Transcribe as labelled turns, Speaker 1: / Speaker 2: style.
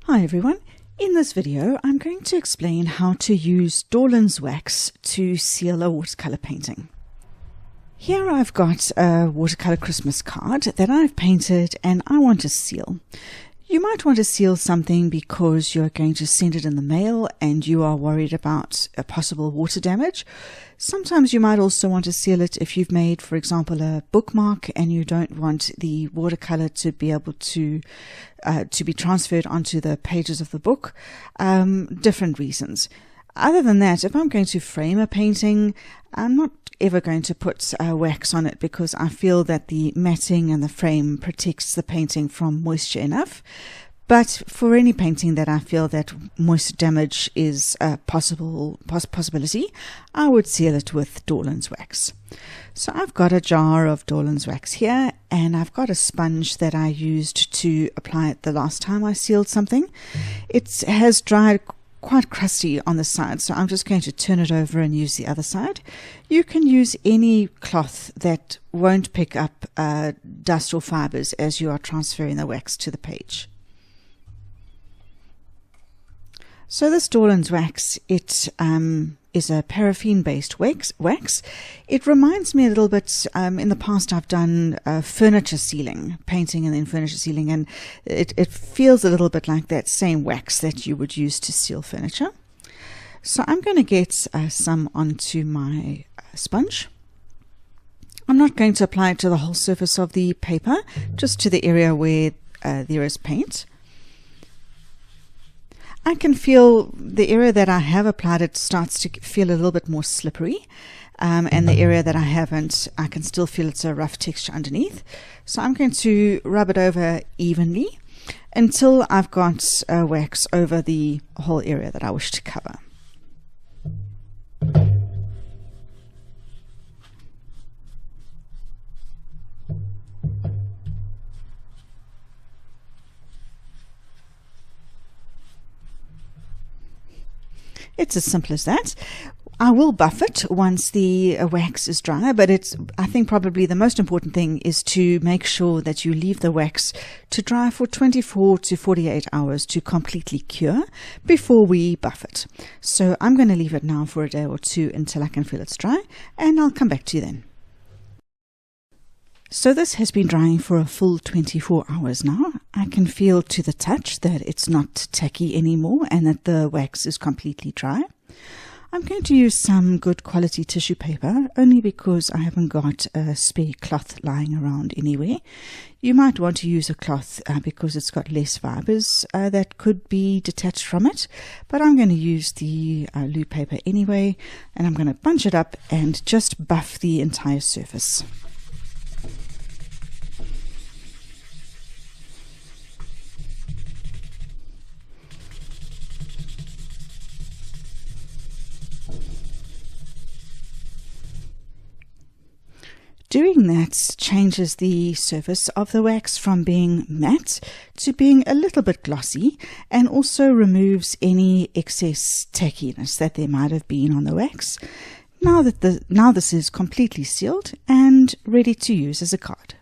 Speaker 1: Hi everyone, in this video I'm going to explain how to use Dorlands Wax to seal a watercolor painting. Here I've got a watercolor Christmas card that I've painted and I want to seal. You might want to seal something because you're going to send it in the mail and you are worried about a possible water damage. Sometimes you might also want to seal it if you've made, for example, a bookmark and you don't want the watercolor to be able to be transferred onto the pages of the book. Different reasons. Other than that, if I'm going to frame a painting, I'm not ever going to put wax on it because I feel that the matting and the frame protects the painting from moisture enough. But for any painting that I feel that moisture damage is a possibility, I would seal it with Dorlands Wax. So I've got a jar of Dorlands Wax here, and I've got a sponge that I used to apply it the last time I sealed something. It has dried quite crusty on the side, so I'm just going to turn it over and use the other side. You can use any cloth that won't pick up dust or fibers as you are transferring the wax to the page. So this Dorlands Wax, it is a paraffin-based wax. It reminds me a little bit, in the past I've done furniture sealing, painting and then furniture sealing, and it feels a little bit like that same wax that you would use to seal furniture. So I'm going to get some onto my sponge. I'm not going to apply it to the whole surface of the paper, just to the area where there is paint. I can feel the area that I have applied it starts to feel a little bit more slippery, and the area that I haven't, I can still feel it's a rough texture underneath. So I'm going to rub it over evenly until I've got wax over the whole area that I wish to cover. It's as simple as that. I will buff it once the wax is dry, but I think probably the most important thing is to make sure that you leave the wax to dry for 24 to 48 hours to completely cure before we buff it. So I'm going to leave it now for a day or two until I can feel it's dry, and I'll come back to you then. So this has been drying for a full 24 hours now. I can feel to the touch that it's not tacky anymore and that the wax is completely dry. I'm going to use some good quality tissue paper only because I haven't got a spare cloth lying around anywhere. You might want to use a cloth because it's got less fibers that could be detached from it, but I'm going to use the loo paper anyway, and I'm going to bunch it up and just buff the entire surface. Doing that changes the surface of the wax from being matte to being a little bit glossy, and also removes any excess tackiness that there might have been on the wax. Now this is completely sealed and ready to use as a card.